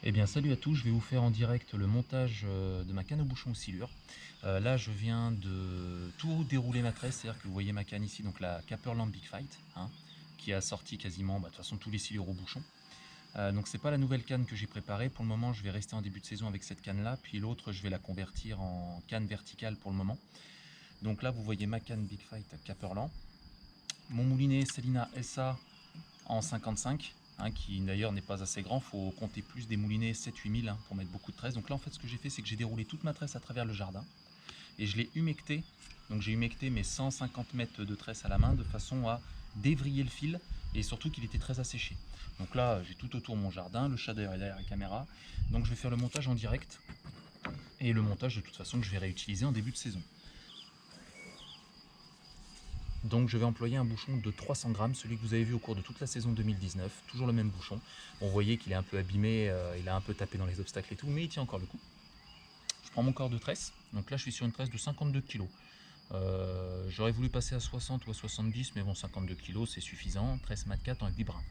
Eh bien salut à tous, je vais vous faire en direct le montage de ma canne au bouchon oscillure. Là je viens de tout dérouler ma tresse, c'est-à-dire que vous voyez ma canne ici, donc la Caperland Big Fight, hein, qui a sorti quasiment de toute façon tous les scillures au bouchon. Donc c'est pas la nouvelle canne que j'ai préparée, pour le moment je vais rester en début de saison avec cette canne là, puis l'autre je vais la convertir en canne verticale pour le moment. Donc là vous voyez ma canne Big Fight Caperland, mon moulinet Selina SA en 55. Qui d'ailleurs n'est pas assez grand, il faut compter plus des moulinets 7-8 000 pour mettre beaucoup de tresse. Donc là en fait ce que j'ai fait, c'est que j'ai déroulé toute ma tresse à travers le jardin et je l'ai humecté. Donc j'ai humecté mes 150 mètres de tresse à la main de façon à dévriller le fil et surtout qu'il était très asséché. Donc là j'ai tout autour mon jardin, le chat d'ailleurs est derrière la caméra. Donc je vais faire le montage en direct et le montage de toute façon que je vais réutiliser en début de saison. Donc je vais employer un bouchon de 300 grammes, celui que vous avez vu au cours de toute la saison 2019, toujours le même bouchon. Vous voyez qu'il est un peu abîmé, il a un peu tapé dans les obstacles et tout, mais il tient encore le coup. Je prends mon corps de tresse, donc là je suis sur une tresse de 52 kg. J'aurais voulu passer à 60 ou à 70, mais bon 52 kg c'est suffisant, tresse mat 4 avec 10 brins.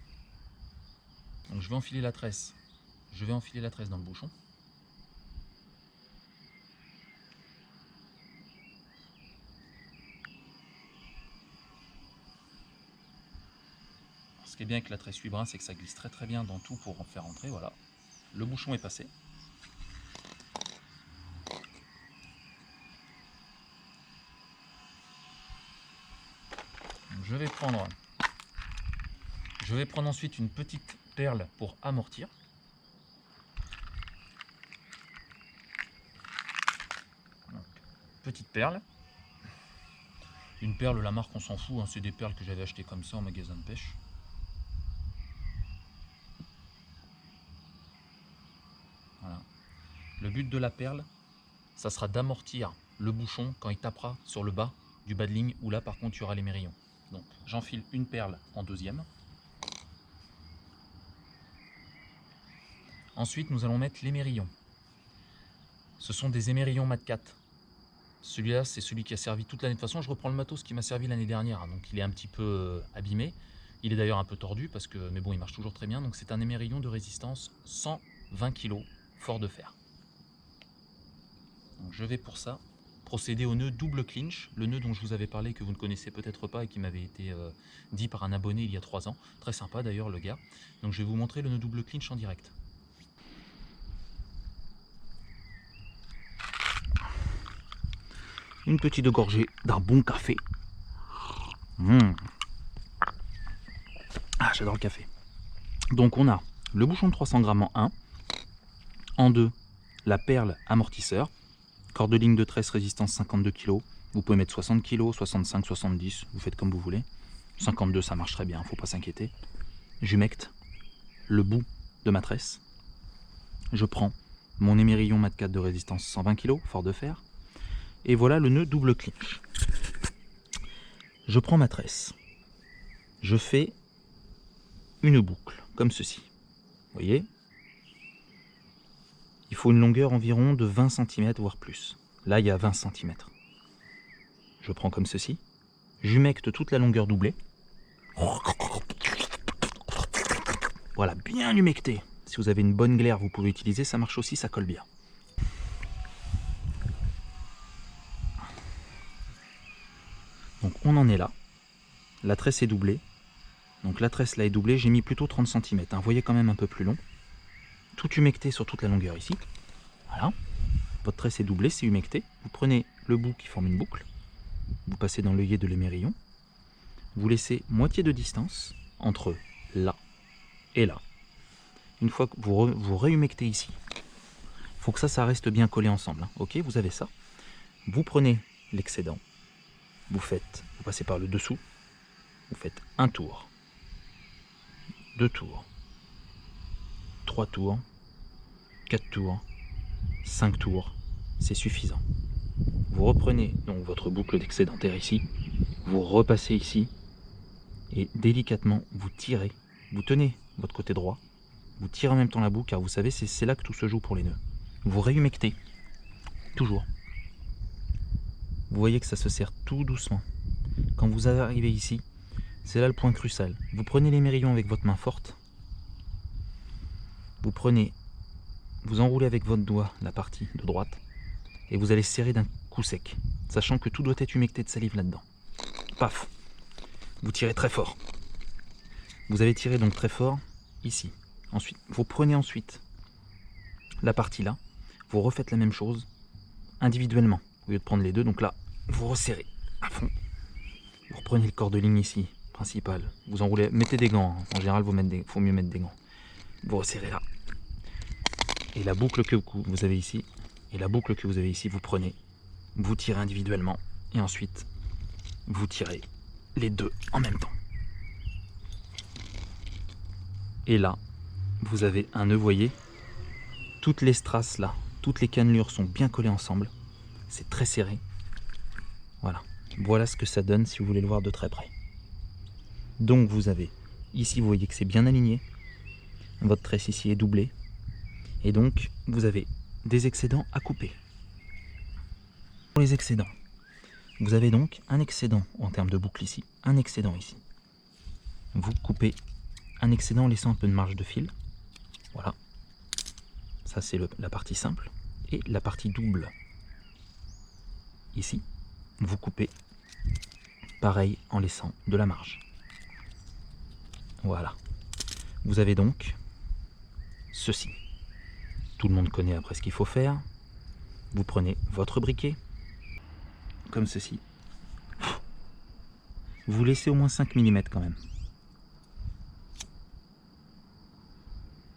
Donc je vais enfiler la tresse, dans le bouchon. Ce qui est bien avec la tresse 8 brins, c'est que ça glisse très bien dans tout pour en faire rentrer, voilà. Le bouchon est passé. Donc je vais prendre ensuite une petite perle pour amortir. Donc, petite perle. Une perle, la marque on s'en fout, hein, c'est des perles que j'avais achetées comme ça en magasin de pêche. Voilà. Le but de la perle, ça sera d'amortir le bouchon quand il tapera sur le bas du bas de ligne où là par contre il y aura les mérillons. Donc j'enfile une perle en deuxième. Ensuite nous allons mettre les mérillons. Ce sont des émérillons mat 4. Celui-là c'est celui qui a servi toute l'année. De toute façon je reprends le matos qui m'a servi l'année dernière, hein, donc il est un petit peu abîmé. Il est d'ailleurs un peu tordu parce que, mais bon il marche toujours très bien. Donc c'est un émérillon de résistance 120 kg fort de fer. Donc je vais pour ça procéder au nœud double clinch, le nœud dont je vous avais parlé que vous ne connaissez peut-être pas et qui m'avait été dit par un abonné il y a 3 ans. Très sympa d'ailleurs le gars. Donc je vais vous montrer le nœud double clinch en direct. Une petite gorgée d'un bon café. Ah, j'adore le café. Donc on a le bouchon de 300 grammes en 1, en 2 la perle amortisseur, corde de ligne de tresse résistance 52 kg, vous pouvez mettre 60 kg, 65, 70, vous faites comme vous voulez. 52 ça marche très bien, faut pas s'inquiéter. J'humecte le bout de ma tresse, je prends mon émérillon mat 4 de résistance 120 kg, fort de fer, et voilà le nœud double clinch. Je prends ma tresse, je fais une boucle comme ceci, vous voyez. Il faut une longueur environ de 20 cm voire plus. Là il y a 20 cm. Je prends comme ceci, j'humecte toute la longueur doublée. Voilà, bien humecté. Si vous avez une bonne glaire, vous pouvez utiliser, ça marche aussi, ça colle bien. Donc on en est là. La tresse est doublée. Donc la tresse là est doublée, j'ai mis plutôt 30 cm. Vous voyez quand même un peu plus long. Tout humecté sur toute la longueur ici. Voilà. Votre tresse est doublée, c'est humecté. Vous prenez le bout qui forme une boucle. Vous passez dans l'œillet de l'émérillon. Vous laissez moitié de distance entre là et là. Une fois que vous réhumectez ici, il faut que ça reste bien collé ensemble. Hein. Ok, vous avez ça. Vous prenez l'excédent. Vous passez par le dessous. Vous faites un tour, 2 tours, 3 tours, 4 tours, 5 tours, c'est suffisant. Vous reprenez donc votre boucle d'excédentaire ici, vous repassez ici et délicatement vous tirez, vous tenez votre côté droit, vous tirez en même temps la boucle car vous savez c'est là que tout se joue pour les nœuds. Vous réhumectez, toujours. Vous voyez que ça se serre tout doucement. Quand vous arrivez ici, c'est là le point crucial. Vous prenez l'émérillon avec votre main forte, vous prenez vous enroulez avec votre doigt la partie de droite et vous allez serrer d'un coup sec, sachant que tout doit être humecté de salive là-dedans. Paf! Vous tirez très fort. Vous allez tirer donc très fort ici. Ensuite, vous prenez ensuite la partie là, vous refaites la même chose individuellement au lieu de prendre les deux. Donc là, vous resserrez à fond. Vous reprenez le corps de ligne ici, principal. Vous enroulez, mettez des gants. Hein. En général, faut mieux mettre des gants. Vous resserrez là. Et la boucle que vous avez ici, vous prenez, vous tirez individuellement et ensuite vous tirez les deux en même temps. Et là, vous avez un nœud, voyez, toutes les strass là, toutes les cannelures sont bien collées ensemble. C'est très serré. Voilà. Voilà ce que ça donne si vous voulez le voir de très près. Donc vous avez, ici vous voyez que c'est bien aligné. Votre tresse ici est doublée. Et donc vous avez des excédents à couper. Pour les excédents, vous avez donc un excédent en termes de boucle ici, un excédent ici. Vous coupez un excédent en laissant un peu de marge de fil. Voilà. Ça c'est la partie simple. Et la partie double, ici, vous coupez pareil en laissant de la marge. Voilà. Vous avez donc ceci. Tout le monde connaît après ce qu'il faut faire. Vous prenez votre briquet, comme ceci. Vous laissez au moins 5 mm quand même.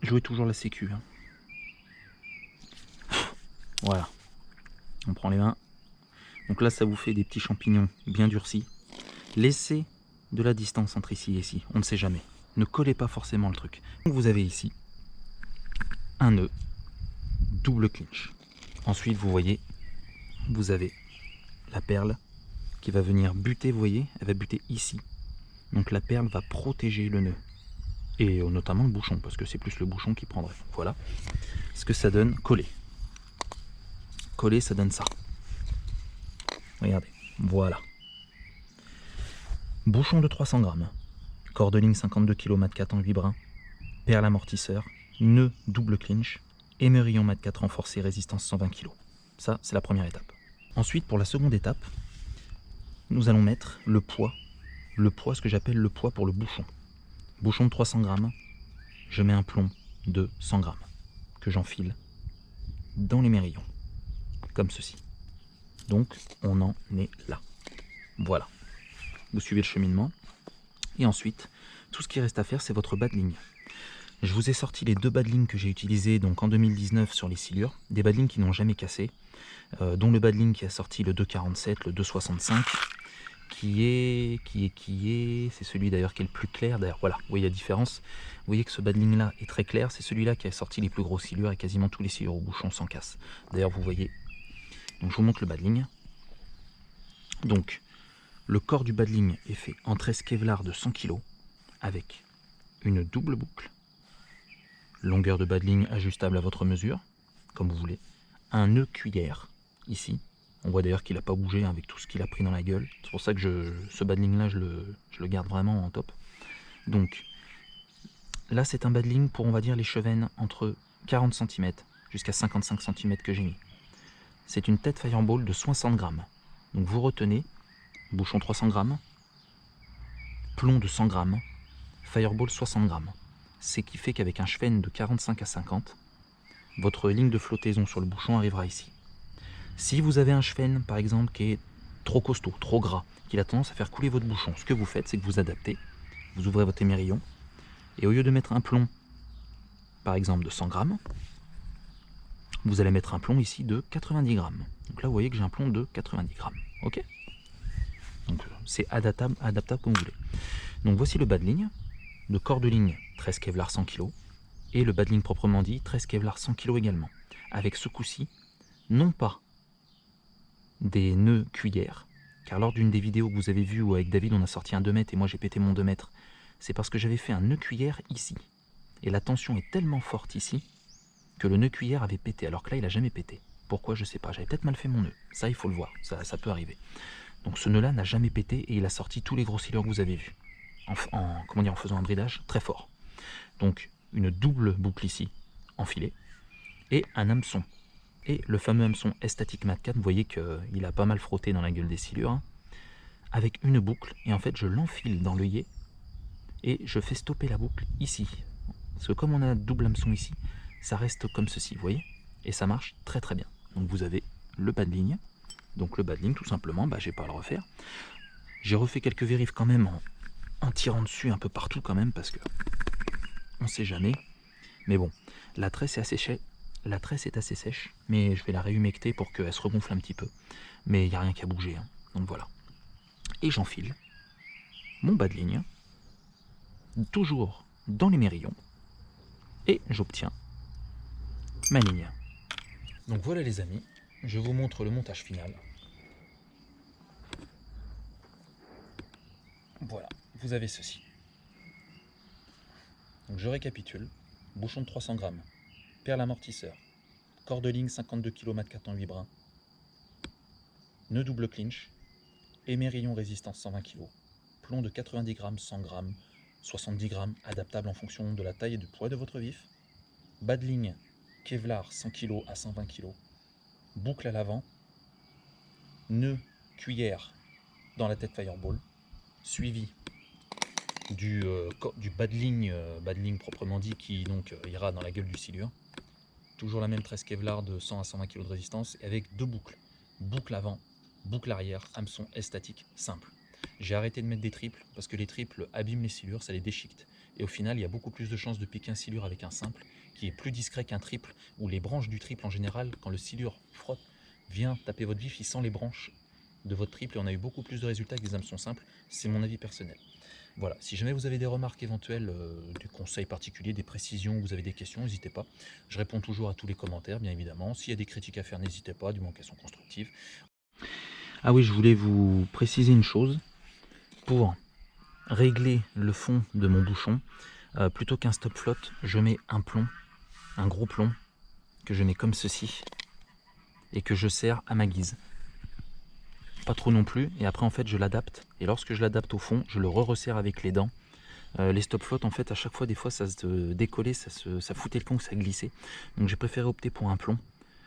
Jouez toujours la sécu. Hein. Voilà. On prend les mains. Donc là, ça vous fait des petits champignons bien durcis. Laissez de la distance entre ici et ici. On ne sait jamais. Ne collez pas forcément le truc. Donc vous avez ici un nœud double clinch. Ensuite, vous voyez, vous avez la perle qui va venir buter, vous voyez, elle va buter ici. Donc la perle va protéger le nœud. Et notamment le bouchon, parce que c'est plus le bouchon qui prendrait. Voilà ce que ça donne collé. Collé, ça donne ça. Regardez, voilà. Bouchon de 300 grammes. Corps de ligne 52 kg mat 4 en 8 brins. Perle amortisseur. Nœud double clinch. Émerillon mat 4 renforcé, résistance 120 kg. Ça, c'est la première étape. Ensuite, pour la seconde étape, nous allons mettre le poids. Le poids, ce que j'appelle le poids pour le bouchon. Bouchon de 300 grammes. Je mets un plomb de 100 grammes que j'enfile dans l'émerillon. Comme ceci. Donc, on en est là. Voilà. Vous suivez le cheminement. Et ensuite, tout ce qui reste à faire, c'est votre bas de ligne. Je vous ai sorti les deux bas de ligne que j'ai utilisés donc en 2019 sur les silures. Des bas de ligne qui n'ont jamais cassé. Dont le bas de ligne qui a sorti le 2,47, le 2,65. C'est celui d'ailleurs qui est le plus clair. D'ailleurs, voilà, vous voyez la différence. Vous voyez que ce bas de ligne là est très clair. C'est celui-là qui a sorti les plus grosses silures et quasiment tous les silures au bouchon sans casse. D'ailleurs, vous voyez. Donc, je vous montre le bas de ligne. Donc, le corps du bas de ligne est fait en tresse Kevlar de 100 kg avec une double boucle, longueur de bas de ligne ajustable à votre mesure, comme vous voulez, un nœud cuillère ici. On voit d'ailleurs qu'il n'a pas bougé avec tout ce qu'il a pris dans la gueule. C'est pour ça que ce bas de ligne là, je le garde vraiment en top. Donc là, c'est un bas de ligne pour, on va dire, les chevennes entre 40 cm jusqu'à 55 cm que j'ai mis. C'est une tête Fireball de 60 grammes. Donc vous retenez, bouchon 300 grammes, plomb de 100 grammes, Fireball 60 grammes. C'est qui fait qu'avec un cheven de 45 à 50, votre ligne de flottaison sur le bouchon arrivera ici. Si vous avez un cheven, par exemple, qui est trop costaud, trop gras, qu'il a tendance à faire couler votre bouchon, ce que vous faites, c'est que vous adaptez, vous ouvrez votre émerillon, et au lieu de mettre un plomb, par exemple, de 100 grammes, vous allez mettre un plomb ici de 90 grammes. Donc là, vous voyez que j'ai un plomb de 90 grammes. Ok? Donc c'est adaptable comme vous voulez. Donc voici le bas de ligne, de corps de ligne 13 Kevlar 100 kg, et le bas de ligne proprement dit 13 Kevlar 100 kg également. Avec ce coup-ci, non pas des nœuds cuillères, car lors d'une des vidéos que vous avez vues où avec David on a sorti un 2 mètres et moi j'ai pété mon 2 mètres, c'est parce que j'avais fait un nœud cuillère ici. Et la tension est tellement forte ici que le nœud cuillère avait pété, alors que là il n'a jamais pété. Pourquoi, je sais pas, j'avais peut-être mal fait mon nœud, ça il faut le voir, ça peut arriver. Donc ce nœud là n'a jamais pété et il a sorti tous les gros silures que vous avez vus, en faisant un bridage très fort. Donc une double boucle ici, enfilée, et un hameçon. Et le fameux hameçon Estatic Mat 4, vous voyez qu'il a pas mal frotté dans la gueule des silures, hein, avec une boucle, et en fait je l'enfile dans l'œillet, et je fais stopper la boucle ici. Parce que comme on a un double hameçon ici, ça reste comme ceci, vous voyez, et ça marche très très bien. Donc vous avez le bas de ligne, donc le bas de ligne tout simplement, je vais pas le refaire. J'ai refait quelques vérifs quand même en tirant dessus un peu partout quand même, parce que on sait jamais. Mais bon, la tresse est assez sèche, mais je vais la réhumecter pour qu'elle se regonfle un petit peu. Mais il n'y a rien qu'à bouger, hein. Donc voilà. Et j'enfile mon bas de ligne, toujours dans les mérillons, et j'obtiens ma ligne. Donc voilà les amis, je vous montre le montage final. Voilà, vous avez ceci. Donc je récapitule, bouchon de 300 grammes, perle amortisseur, corde ligne 52 kg mat 4 en 8 brins, nœud double clinch, émerillon résistance 120 kg, plomb de 90 grammes, 100 grammes, 70 grammes, adaptable en fonction de la taille et du poids de votre vif, bas de ligne Kevlar 100 kg à 120 kg, boucle à l'avant, nœud cuillère dans la tête Fireball, suivi du bas de ligne proprement dit, qui donc ira dans la gueule du silure. Toujours la même tresse Kevlar de 100 à 120 kg de résistance, et avec deux boucles. Boucle avant, boucle arrière, hameçon estatique simple. J'ai arrêté de mettre des triples, parce que les triples abîment les silures, ça les déchiquette. Et au final, il y a beaucoup plus de chances de piquer un silure avec un simple, qui est plus discret qu'un triple, où les branches du triple en général, quand le silure frotte, vient taper votre vif, il sent les branches de votre triple, et on a eu beaucoup plus de résultats avec des hameçons simples. C'est mon avis personnel. Voilà, si jamais vous avez des remarques éventuelles, des conseils particuliers, des précisions, vous avez des questions, n'hésitez pas. Je réponds toujours à tous les commentaires, bien évidemment. S'il y a des critiques à faire, n'hésitez pas, du moins qu'elles sont constructives. Ah oui, je voulais vous préciser une chose. Pour régler le fond de mon bouchon, plutôt qu'un stop float, je mets un plomb, un gros plomb, que je mets comme ceci, et que je serre à ma guise. Pas trop non plus, et après en fait je l'adapte, et lorsque je l'adapte au fond, je le resserre avec les dents. Les stop float en fait à chaque fois, des fois ça se décollait, ça foutait le camp, ça glissait. Donc j'ai préféré opter pour un plomb,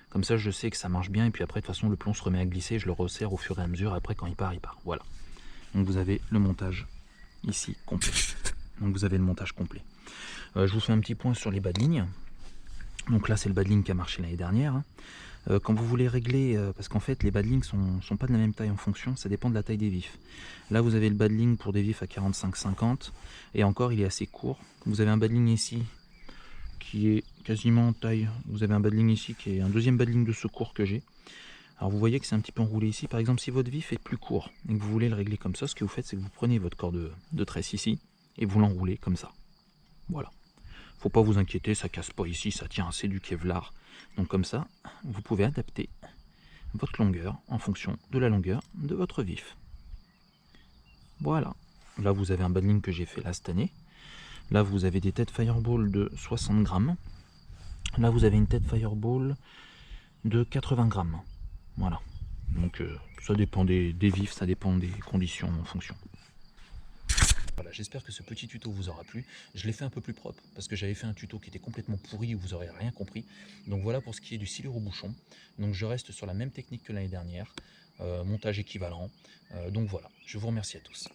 comme ça je sais que ça marche bien, et puis après de toute façon le plomb se remet à glisser, je le resserre au fur et à mesure, après quand il part, voilà. Donc vous avez le montage ici complet. Donc vous avez le montage complet. Je vous fais un petit point sur les bas de ligne. Donc là c'est le bas de ligne qui a marché l'année dernière, hein. Quand vous voulez régler, parce qu'en fait les bas de ligne sont pas de la même taille en fonction, ça dépend de la taille des vifs. Là vous avez le bas de ligne pour des vifs à 45-50, et encore il est assez court. Vous avez un bas de ligne ici qui est quasiment en taille, vous avez un bas de ligne ici qui est un deuxième bas de ligne de secours que j'ai. Alors vous voyez que c'est un petit peu enroulé ici, par exemple si votre vif est plus court et que vous voulez le régler comme ça, ce que vous faites c'est que vous prenez votre corde de tresse ici et vous l'enroulez comme ça. Voilà. Faut pas vous inquiéter, ça casse pas ici, ça tient, c'est du Kevlar. Donc comme ça, vous pouvez adapter votre longueur en fonction de la longueur de votre vif. Voilà. Là vous avez un bas de ligne que j'ai fait là cette année. Là vous avez des têtes Fireball de 60 grammes. Là vous avez une tête Fireball de 80 grammes. Voilà. Donc ça dépend des vifs, ça dépend des conditions en fonction. Voilà, j'espère que ce petit tuto vous aura plu. Je l'ai fait un peu plus propre parce que j'avais fait un tuto qui était complètement pourri où vous n'aurez rien compris. Donc voilà pour ce qui est du silure au bouchon. Donc je reste sur la même technique que l'année dernière, montage équivalent. Donc voilà, je vous remercie à tous.